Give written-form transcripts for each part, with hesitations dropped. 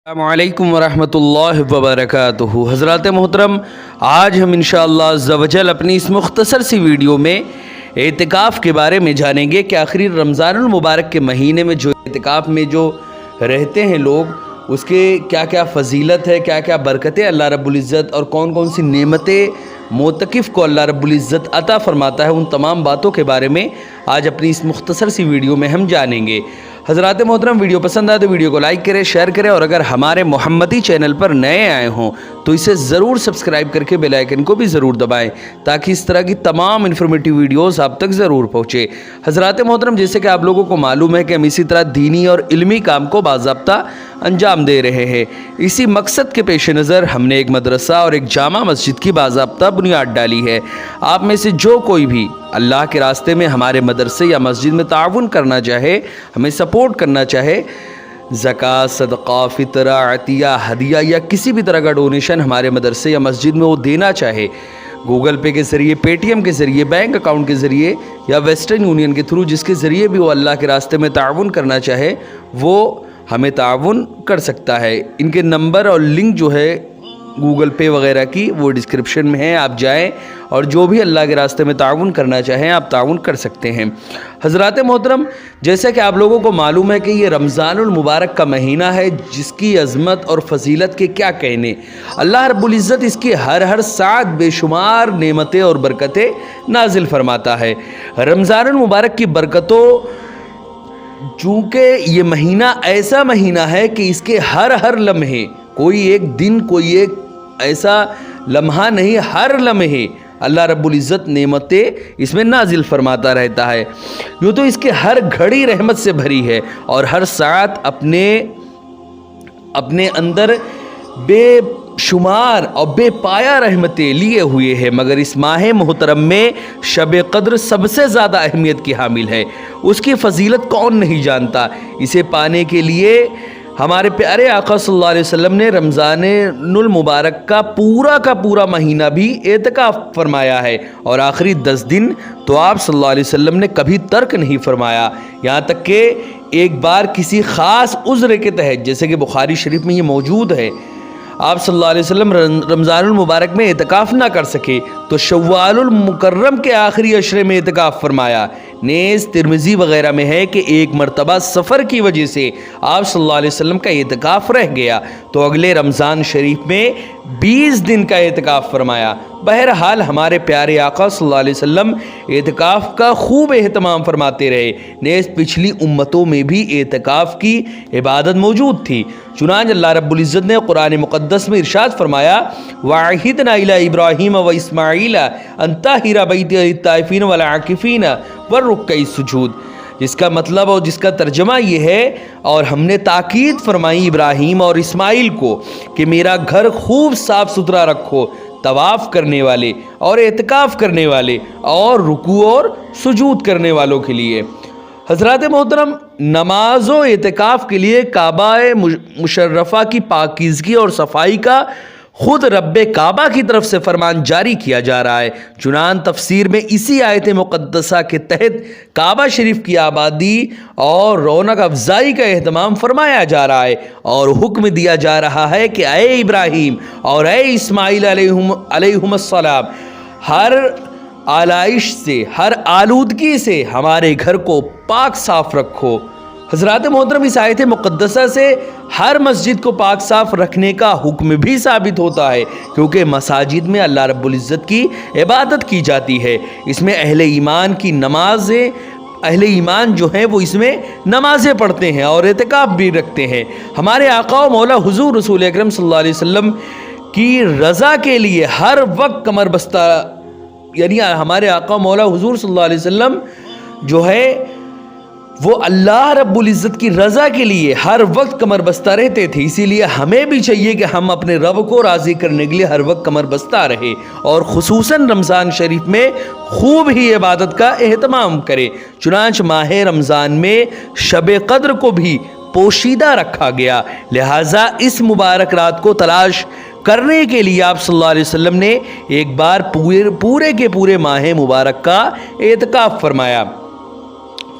السلام علیکم ورحمۃ اللہ وبرکاتہ۔ حضرات محترم، آج ہم انشاءاللہ عز و جل اپنی اس مختصر سی ویڈیو میں اعتکاف کے بارے میں جانیں گے کہ آخری رمضان المبارک کے مہینے میں جو اعتکاف میں جو رہتے ہیں لوگ، اس کے کیا کیا فضیلت ہے، کیا کیا برکتیں اللہ رب العزت اور کون کون سی نعمتیں معتکف کو اللہ رب العزت عطا فرماتا ہے، ان تمام باتوں کے بارے میں آج اپنی اس مختصر سی ویڈیو میں ہم جانیں گے۔ حضرات محترم، ویڈیو پسند آئے تو ویڈیو کو لائک کریں، شیئر کریں، اور اگر ہمارے محمدی چینل پر نئے آئے ہوں تو اسے ضرور سبسکرائب کر کے بیل آئیکن کو بھی ضرور دبائیں تاکہ اس طرح کی تمام انفارمیٹیو ویڈیوز آپ تک ضرور پہنچے۔ حضرات محترم، جیسے کہ آپ لوگوں کو معلوم ہے کہ ہم اسی طرح دینی اور علمی کام کو باضابطہ انجام دے رہے ہیں۔ اسی مقصد کے پیش نظر ہم نے ایک مدرسہ اور ایک جامع مسجد کی باضابطہ بنیاد ڈالی ہے۔ آپ میں سے جو کوئی بھی اللہ کے راستے میں ہمارے مدرسے یا مسجد میں تعاون کرنا چاہے، ہمیں سپورٹ کرنا چاہے، زکوٰۃ، صدقہ، فطرہ، عطیہ، ہدیہ یا کسی بھی طرح کا ڈونیشن ہمارے مدرسے یا مسجد میں وہ دینا چاہے، گوگل پے کے ذریعے، پے ٹی ایم کے ذریعے، بینک اکاؤنٹ کے ذریعے یا ویسٹرن یونین کے تھرو، جس کے ذریعے بھی وہ اللہ کے راستے میں تعاون کرنا چاہے وہ ہمیں تعاون کر سکتا ہے۔ ان کے نمبر اور لنک جو ہے گوگل پے وغیرہ کی وہ ڈسکرپشن میں ہے، آپ جائیں اور جو بھی اللہ کے راستے میں تعاون کرنا چاہیں آپ تعاون کر سکتے ہیں۔ حضرات محترم، جیسا کہ آپ لوگوں کو معلوم ہے کہ یہ رمضان المبارک کا مہینہ ہے، جس کی عظمت اور فضیلت کے کیا کہنے۔ اللہ رب العزت اس کی ہر ساعت بے شمار نعمتیں اور برکتیں نازل فرماتا ہے۔ رمضان المبارک کی برکتوں، چونکہ یہ مہینہ ایسا مہینہ ہے کہ اس کے ہر لمحے، کوئی ایک دن، کوئی ایک ایسا لمحہ نہیں، ہر لمحے اللہ رب العزت نعمتیں اس میں نازل فرماتا رہتا ہے۔ یوں تو اس کے ہر گھڑی رحمت سے بھری ہے اور ہر ساعت اپنے اندر بے شمار اور بے پایہ رحمتیں لیے ہوئے ہیں، مگر اس ماہ محترم میں شب قدر سب سے زیادہ اہمیت کی حامل ہے۔ اس کی فضیلت کون نہیں جانتا۔ اسے پانے کے لیے ہمارے پیارے آقا صلی اللہ علیہ وسلم نے رمضان المبارک کا پورا مہینہ بھی اعتکاف فرمایا ہے، اور آخری 10 دن تو آپ صلی اللہ علیہ وسلم نے کبھی ترک نہیں فرمایا، یہاں تک کہ ایک بار کسی خاص عذر کے تحت، جیسے کہ بخاری شریف میں یہ موجود ہے، آپ صلی اللہ علیہ وسلم رمضان المبارک میں اعتکاف نہ کر سکے تو شوال المکرم کے آخری عشرے میں اعتکاف فرمایا۔ نیز ترمذی وغیرہ میں ہے کہ ایک مرتبہ سفر کی وجہ سے آپ صلی اللہ علیہ وسلم کا اعتکاف رہ گیا تو اگلے رمضان شریف میں 20 دن کا اعتکاف فرمایا۔ بہرحال ہمارے پیارے آقا صلی اللہ علیہ وسلم اعتکاف کا خوب اہتمام فرماتے رہے۔ نیز پچھلی امتوں میں بھی اعتکاف کی عبادت موجود تھی، چنانچہ اللہ رب العزت نے قرآن مقدس میں ارشاد فرمایا، وَعَهِدْنَا إِلَىٰ إِبْرَاهِيمَ وَإِسْمَاعِيلَ أَن طَهِّرَ بَيْتِيَ لِلطَّائِفِينَ وَالْعَاكِفِينَ وَالرُّكَّعِ السُّجُودِ، جس کا مطلب اور جس کا ترجمہ یہ ہے، اور ہم نے تاکید فرمائی ابراہیم اور اسماعیل کو کہ میرا گھر خوب صاف ستھرا رکھو، طواف کرنے والے اور اعتکاف کرنے والے اور رکوع اور سجود کرنے والوں کے لیے۔ حضرات محترم، نماز و اعتکاف کے لیے کعبہ مشرفہ کی پاکیزگی اور صفائی کا خود رب کعبہ کی طرف سے فرمان جاری کیا جا رہا ہے۔ چنان تفسیر میں اسی آیت مقدسہ کے تحت کعبہ شریف کی آبادی اور رونق افزائی کا اہتمام فرمایا جا رہا ہے اور حکم دیا جا رہا ہے کہ اے ابراہیم اور اے اسماعیل علیہم السلام، ہر آلائش سے، ہر آلودگی سے ہمارے گھر کو پاک صاف رکھو۔ حضرات محترم، اس آیت مقدسہ سے ہر مسجد کو پاک صاف رکھنے کا حکم بھی ثابت ہوتا ہے، کیونکہ مساجد میں اللہ رب العزت کی عبادت کی جاتی ہے۔ اس میں اہل ایمان کی نمازیں، اہل ایمان جو ہیں وہ اس میں نمازیں پڑھتے ہیں اور اعتکاف بھی رکھتے ہیں۔ ہمارے آقا و مولا حضور رسول اکرم صلی اللہ علیہ وسلم کی رضا کے لیے ہر وقت کمر بستہ، یعنی ہمارے آقا و مولا حضور صلی اللہ علیہ وسلم جو ہے وہ اللہ رب العزت کی رضا کے لیے ہر وقت کمر بستہ رہتے تھے۔ اسی لیے ہمیں بھی چاہیے کہ ہم اپنے رب کو راضی کرنے کے لیے ہر وقت کمر بستہ رہے اور خصوصاً رمضان شریف میں خوب ہی عبادت کا اہتمام کرے۔ چنانچہ ماہ رمضان میں شب قدر کو بھی پوشیدہ رکھا گیا، لہٰذا اس مبارک رات کو تلاش کرنے کے لیے آپ صلی اللہ علیہ وسلم نے ایک بار پورے کے پورے ماہ مبارک کا اعتکاف فرمایا۔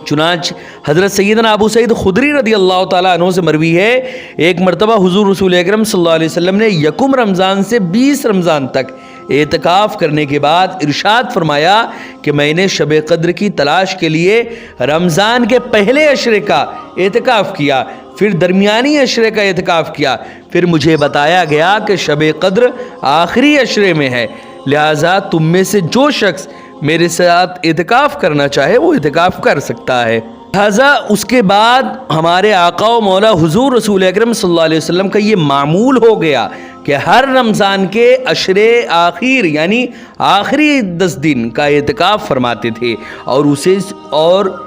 چنانچہ حضرت سیدنا ابو سعید خدری رضی اللہ تعالیٰ عنہ سے مروی ہے، ایک مرتبہ حضور رسول اکرم صلی اللہ علیہ وسلم نے یکم رمضان سے 20 رمضان تک اعتکاف کرنے کے بعد ارشاد فرمایا کہ میں نے شب قدر کی تلاش کے لیے رمضان کے پہلے عشرے کا اعتکاف کیا، پھر درمیانی عشرے کا اعتکاف کیا، پھر مجھے بتایا گیا کہ شب قدر آخری عشرے میں ہے، لہٰذا تم میں سے جو شخص میرے ساتھ اعتکاف کرنا چاہے وہ اعتکاف کر سکتا ہے۔ لہٰذا اس کے بعد ہمارے آقا و مولا حضور رسول اکرم صلی اللہ علیہ وسلم کا یہ معمول ہو گیا کہ ہر رمضان کے عشرے آخر یعنی آخری 10 دن کا اعتکاف فرماتے تھے، اور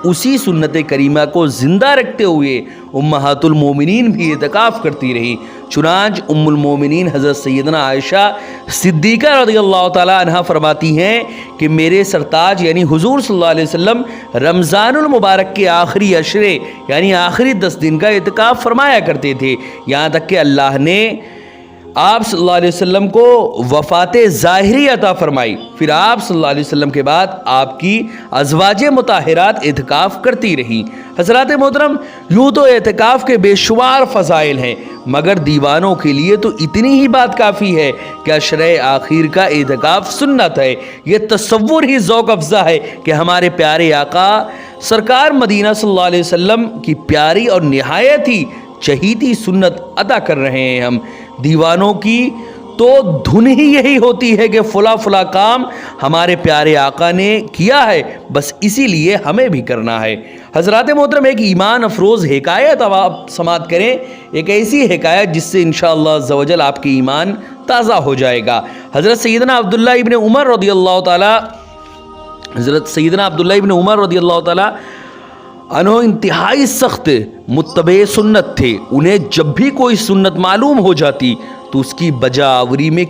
اسی سنت کریمہ کو زندہ رکھتے ہوئے امہات المومنین بھی اعتکاف کرتی رہی۔ چنانچہ ام المومنین حضرت سیدنا عائشہ صدیقہ رضی اللہ تعالیٰ عنہ فرماتی ہیں کہ میرے سرتاج یعنی حضور صلی اللہ علیہ وسلم رمضان المبارک کے آخری عشرے یعنی آخری 10 دن کا اعتکاف فرمایا کرتے تھے، یہاں تک کہ اللہ نے آپ صلی اللہ علیہ وسلم کو وفات ظاہری عطا فرمائی۔ پھر آپ صلی اللہ علیہ وسلم کے بعد آپ کی ازواج مطہرات اعتکاف کرتی رہیں۔ حضرات محترم، یوں تو اعتکاف کے بے شمار فضائل ہیں، مگر دیوانوں کے لیے تو اتنی ہی بات کافی ہے کہ عشرے آخر کا اعتکاف سنت ہے۔ یہ تصور ہی ذوق افزا ہے کہ ہمارے پیارے آقا سرکار مدینہ صلی اللہ علیہ وسلم کی پیاری اور نہایت ہی چہیتی سنت ادا کر رہے ہیں ہم۔ دیوانوں کی تو دھن ہی یہی ہوتی ہے کہ فلاں فلاں کام ہمارے پیارے آقا نے کیا ہے، بس اسی لیے ہمیں بھی کرنا ہے۔ حضرات محترم، ایک ایمان افروز حکایت اب آپ سماعت کریں، ایک ایسی حکایت جس سے انشاءاللہ عز و جل آپ کی ایمان تازہ ہو جائے گا۔ حضرت سیدنا عبداللہ ابن عمر رضی اللہ تعالی عنہ انتہائی سخت متبع سنت تھے۔ انہیں جب بھی کوئی سنت معلوم ہو جاتی تو اس کی بجا آوری میں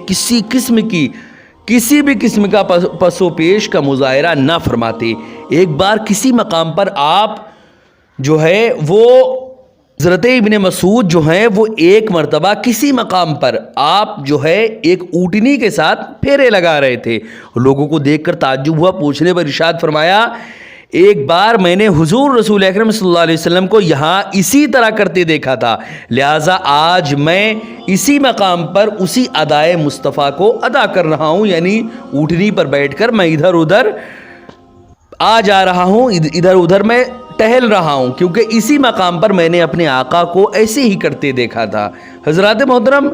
کسی بھی قسم کا پس و پیش کا مظاہرہ نہ فرماتے۔ ایک بار کسی مقام پر آپ جو ہے وہ حضرت ابن مسعود جو ہیں وہ ایک مرتبہ کسی مقام پر آپ جو ہے ایک اونٹنی کے ساتھ پھیرے لگا رہے تھے۔ لوگوں کو دیکھ کر تعجب ہوا، پوچھنے پر ارشاد فرمایا، ایک بار میں نے حضور رسول اکرم صلی اللہ علیہ وسلم کو یہاں اسی طرح کرتے دیکھا تھا، لہٰذا آج میں اسی مقام پر اسی ادائے مصطفیٰ کو ادا کر رہا ہوں، یعنی اونٹنی پر بیٹھ کر میں ادھر ادھر آ جا رہا ہوں، ادھر ادھر میں ٹہل رہا ہوں، کیونکہ اسی مقام پر میں نے اپنے آقا کو ایسے ہی کرتے دیکھا تھا۔ حضرات محترم،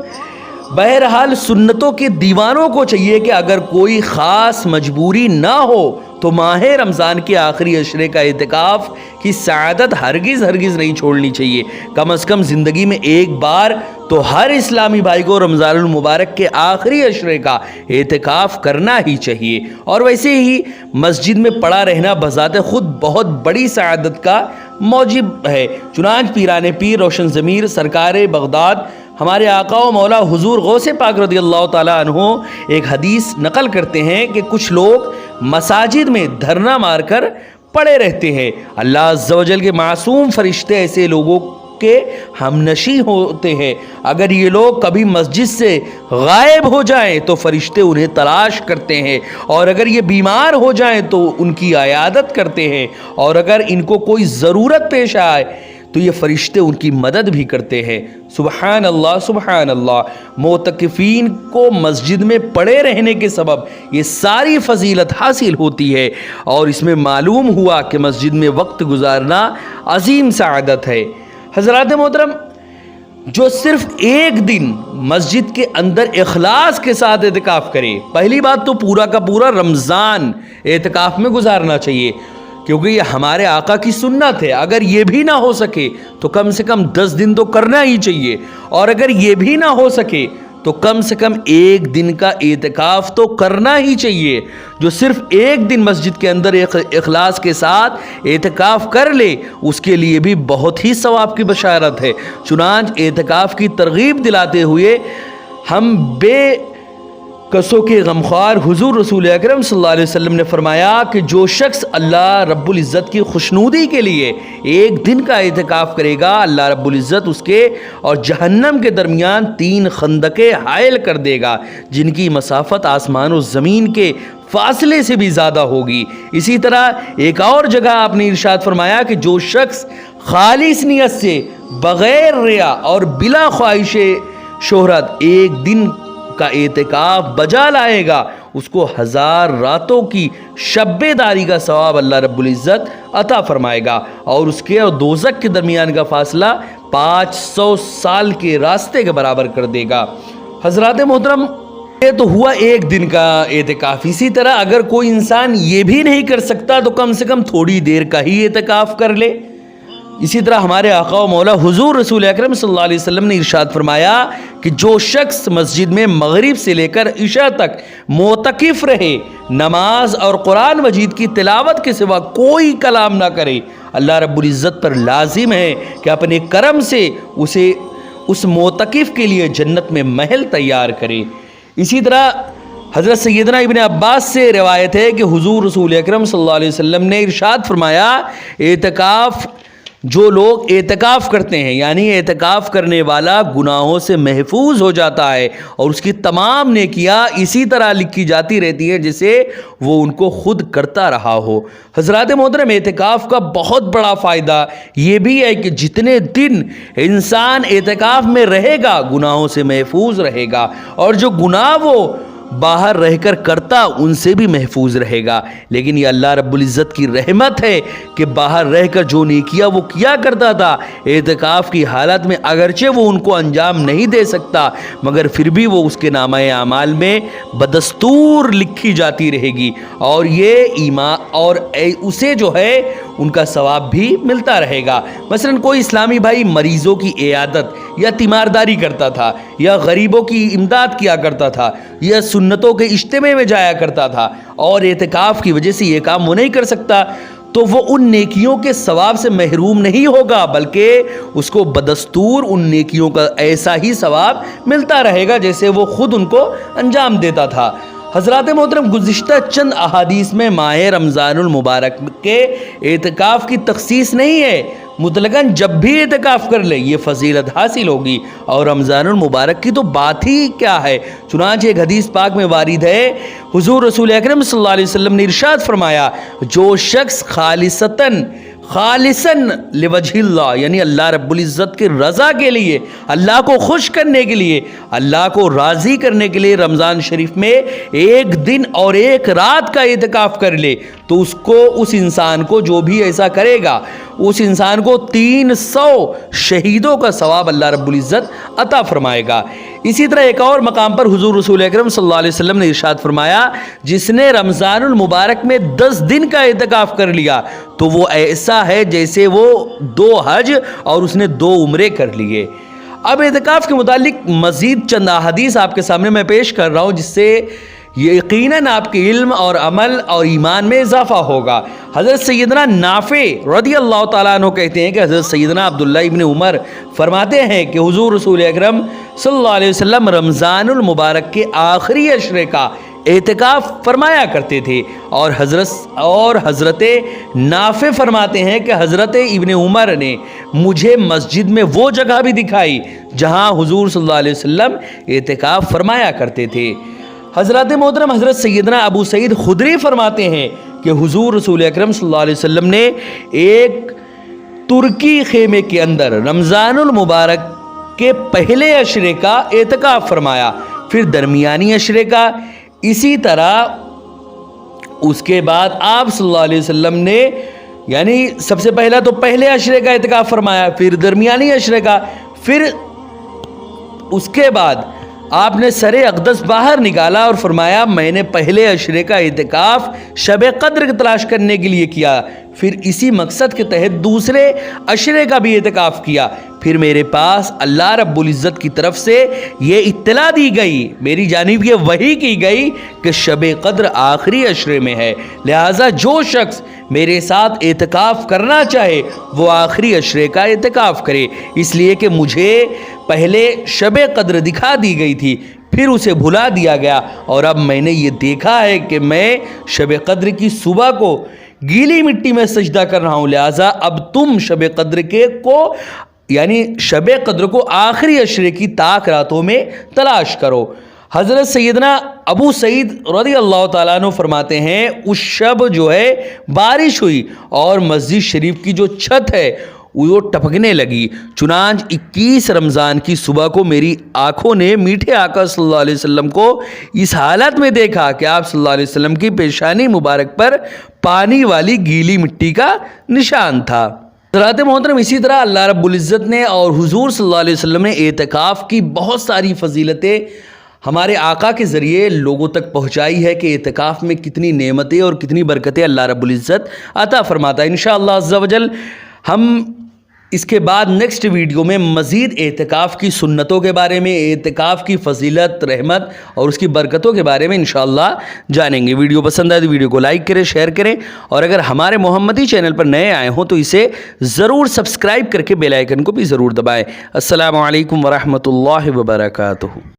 بہرحال سنتوں کے دیوانوں کو چاہیے کہ اگر کوئی خاص مجبوری نہ ہو تو ماہ رمضان کے آخری عشرے کا اعتکاف کی سعادت ہرگز نہیں چھوڑنی چاہیے۔ کم از کم زندگی میں ایک بار تو ہر اسلامی بھائی کو رمضان المبارک کے آخری عشرے کا اعتکاف کرنا ہی چاہیے۔ اور ویسے ہی مسجد میں پڑا رہنا بذات خود بہت بڑی سعادت کا موجب ہے۔ چنانچہ پیران پیر روشن ضمیر سرکار بغداد ہمارے آقا و مولا حضور غوث پاک رضی اللہ تعالیٰ عنہ ایک حدیث نقل کرتے ہیں کہ کچھ لوگ مساجد میں دھرنا مار کر پڑے رہتے ہیں۔ اللہ عز و جل کے معصوم فرشتے ایسے لوگوں کے ہمنشیں ہوتے ہیں۔ اگر یہ لوگ کبھی مسجد سے غائب ہو جائیں تو فرشتے انہیں تلاش کرتے ہیں، اور اگر یہ بیمار ہو جائیں تو ان کی عیادت کرتے ہیں، اور اگر ان کو کوئی ضرورت پیش آئے تو یہ فرشتے ان کی مدد بھی کرتے ہیں۔ سبحان اللہ سبحان اللہ۔ معتکفین کو مسجد میں پڑے رہنے کے سبب یہ ساری فضیلت حاصل ہوتی ہے، اور اس میں معلوم ہوا کہ مسجد میں وقت گزارنا عظیم سعادت ہے۔ حضرات محترم، جو صرف ایک دن مسجد کے اندر اخلاص کے ساتھ اعتکاف کرے، پہلی بات تو پورا کا پورا رمضان اعتکاف میں گزارنا چاہیے، کیونکہ یہ ہمارے آقا کی سنت ہے۔ اگر یہ بھی نہ ہو سکے تو کم سے کم 10 دن تو کرنا ہی چاہیے، اور اگر یہ بھی نہ ہو سکے تو کم سے کم ایک دن کا اعتکاف تو کرنا ہی چاہیے۔ جو صرف ایک دن مسجد کے اندر اخلاص کے ساتھ اعتکاف کر لے، اس کے لیے بھی بہت ہی ثواب کی بشارت ہے۔ چنانچہ اعتکاف کی ترغیب دلاتے ہوئے ہم بے کسوں کے غمخوار حضور رسول اکرم صلی اللہ علیہ وسلم نے فرمایا کہ جو شخص اللہ رب العزت کی خوشنودی کے لیے ایک دن کا اعتکاف کرے گا، اللہ رب العزت اس کے اور جہنم کے درمیان 3 خندقیں حائل کر دے گا، جن کی مسافت آسمان و زمین کے فاصلے سے بھی زیادہ ہوگی۔ اسی طرح ایک اور جگہ آپ نے ارشاد فرمایا کہ جو شخص خالص نیت سے بغیر ریا اور بلا خواہش شہرت ایک دن کا اعتکاف بجا لائے گا، اس کو 1000 راتوں کی شب داری کا ثواب اللہ رب العزت عطا فرمائے گا، اور اس کے اور دوزخ کے درمیان کا فاصلہ 500 سال کے راستے کے برابر کر دے گا۔ حضرات محترم، یہ تو ہوا ایک دن کا اعتکاف۔ اسی طرح اگر کوئی انسان یہ بھی نہیں کر سکتا تو کم سے کم تھوڑی دیر کا ہی اعتکاف کر لے۔ اسی طرح ہمارے آقا و مولا حضور رسول اکرم صلی اللہ علیہ وسلم نے ارشاد فرمایا کہ جو شخص مسجد میں مغرب سے لے کر عشاء تک معتکف رہے، نماز اور قرآن مجید کی تلاوت کے سوا کوئی کلام نہ کرے، اللہ رب العزت پر لازم ہے کہ اپنے کرم سے اسے اس معتکف کے لیے جنت میں محل تیار کرے۔ اسی طرح حضرت سیدنا ابن عباس سے روایت ہے کہ حضور رسول اکرم صلی اللہ علیہ وسلم نے ارشاد فرمایا، اعتکاف جو لوگ اعتکاف کرتے ہیں، یعنی اعتکاف کرنے والا گناہوں سے محفوظ ہو جاتا ہے اور اس کی تمام نیکیاں اسی طرح لکھی جاتی رہتی ہیں جیسے وہ ان کو خود کرتا رہا ہو۔ حضرات محترم، اعتکاف کا بہت بڑا فائدہ یہ بھی ہے کہ جتنے دن انسان اعتکاف میں رہے گا گناہوں سے محفوظ رہے گا، اور جو گناہ وہ باہر رہ کر کرتا ان سے بھی محفوظ رہے گا۔ لیکن یہ اللہ رب العزت کی رحمت ہے کہ باہر رہ کر جو نیکیاں وہ کیا کرتا تھا اعتکاف کی حالت میں، اگرچہ وہ ان کو انجام نہیں دے سکتا مگر پھر بھی وہ اس کے نامہ اعمال میں بدستور لکھی جاتی رہے گی، اور یہ ایمان اور اسے جو ہے ان کا ثواب بھی ملتا رہے گا۔ مثلا کوئی اسلامی بھائی مریضوں کی عیادت یا تیمارداری کرتا تھا، یا غریبوں کی امداد کیا کرتا تھا، یا سنتوں کے اجتماع میں جایا کرتا تھا، اور اعتکاف کی وجہ سے یہ کام وہ نہیں کر سکتا، تو وہ ان نیکیوں کے ثواب سے محروم نہیں ہوگا بلکہ اس کو بدستور ان نیکیوں کا ایسا ہی ثواب ملتا رہے گا جیسے وہ خود ان کو انجام دیتا تھا۔ حضرات محترم، گزشتہ چند احادیث میں ماہ رمضان المبارک کے اعتکاف کی تخصیص نہیں ہے، مطلقاً جب بھی اعتکاف کر لے یہ فضیلت حاصل ہوگی، اور رمضان المبارک کی تو بات ہی کیا ہے۔ چنانچہ ایک حدیث پاک میں وارد ہے، حضور رسول اکرم صلی اللہ علیہ وسلم نے ارشاد فرمایا، جو شخص خالصاً لوجہ اللہ، یعنی اللہ رب العزت کی رضا کے لیے، اللہ کو خوش کرنے کے لیے، اللہ کو راضی کرنے کے لیے رمضان شریف میں ایک دن اور ایک رات کا اعتکاف کر لے تو اس انسان کو جو بھی ایسا کرے گا اس انسان کو 300 شہیدوں کا ثواب اللہ رب العزت عطا فرمائے گا۔ اسی طرح ایک اور مقام پر حضور رسول اکرم صلی اللہ علیہ وسلم نے ارشاد فرمایا، جس نے رمضان المبارک میں 10 دن کا اعتکاف کر لیا تو وہ ایسا ہے جیسے وہ 2 حج اور اس نے 2 عمرے کر لیے۔ اب اعتکاف کے متعلق مزید چند احادیث آپ کے سامنے میں پیش کر رہا ہوں جس سے یقیناً آپ کے علم اور عمل اور ایمان میں اضافہ ہوگا۔ حضرت سیدنا نافع رضی اللہ تعالیٰ عنہ کہتے ہیں کہ حضرت سیدنا عبداللہ ابن عمر فرماتے ہیں کہ حضور رسول اکرم صلی اللہ علیہ وسلم رمضان المبارک کے آخری عشرے کا اعتکاف فرمایا کرتے تھے، اور حضرت نافع فرماتے ہیں کہ حضرت ابن عمر نے مجھے مسجد میں وہ جگہ بھی دکھائی جہاں حضور صلی اللہ علیہ وسلم اعتکاف فرمایا کرتے تھے۔ حضرات محترم، حضرت سیدنا ابو سعید خدری فرماتے ہیں کہ حضور رسول اکرم صلی اللہ علیہ وسلم نے ایک ترکی خیمے کے اندر رمضان المبارک کے پہلے عشرے کا اعتکاف فرمایا، پھر درمیانی عشرے کا، اسی طرح اس کے بعد آپ صلی اللہ علیہ وسلم نے یعنی سب سے پہلا تو پہلے عشرے کا اعتکاف فرمایا، پھر درمیانی عشرے کا، پھر اس کے بعد آپ نے سر اقدس باہر نکالا اور فرمایا میں نے پہلے عشرے کا اعتکاف شب قدر کی تلاش کرنے کے لیے کیا، پھر اسی مقصد کے تحت دوسرے عشرے کا بھی اعتکاف کیا، پھر میرے پاس اللہ رب العزت کی طرف سے یہ اطلاع دی گئی، میری جانب یہ وحی کی گئی کہ شب قدر آخری عشرے میں ہے، لہٰذا جو شخص میرے ساتھ اعتکاف کرنا چاہے وہ آخری عشرے کا اعتکاف کرے، اس لیے کہ مجھے پہلے شب قدر دکھا دی گئی تھی، پھر اسے بھلا دیا گیا، اور اب میں نے یہ دیکھا ہے کہ میں شب قدر کی صبح کو گیلی مٹی میں سجدہ کر رہا ہوں، لہٰذا اب تم شب قدر یعنی شب قدر کو آخری عشرے کی طاق راتوں میں تلاش کرو۔ حضرت سیدنا ابو سعید رضی اللہ تعالیٰ عنہ فرماتے ہیں اس شب جو ہے بارش ہوئی اور مسجد شریف کی جو چھت ہے وہ ٹپکنے لگی، چنانچہ 21 رمضان کی صبح کو میری آنکھوں نے میٹھے آقا صلی اللہ علیہ وسلم کو اس حالت میں دیکھا کہ آپ صلی اللہ علیہ وسلم کی پیشانی مبارک پر پانی والی گیلی مٹی کا نشان تھا۔ حضرات محترم، اسی طرح اللہ رب العزت نے اور حضور صلی اللہ علیہ وسلم نے اعتکاف کی بہت ساری فضیلتیں ہمارے آقا کے ذریعے لوگوں تک پہنچائی ہے کہ اعتکاف میں کتنی نعمتیں اور کتنی برکتیں اللہ رب العزت عطا فرماتا ہے۔ انشاءاللہ عز و جل ہم اس کے بعد نیکسٹ ویڈیو میں مزید اعتکاف کی سنتوں کے بارے میں، اعتکاف کی فضیلت، رحمت اور اس کی برکتوں کے بارے میں انشاءاللہ جانیں گے۔ ویڈیو پسند آئے تو ویڈیو کو لائک کریں، شیئر کریں، اور اگر ہمارے محمدی چینل پر نئے آئے ہوں تو اسے ضرور سبسکرائب کر کے بیل آئیکن کو بھی ضرور دبائیں۔ السلام علیکم ورحمۃ اللہ وبرکاتہ۔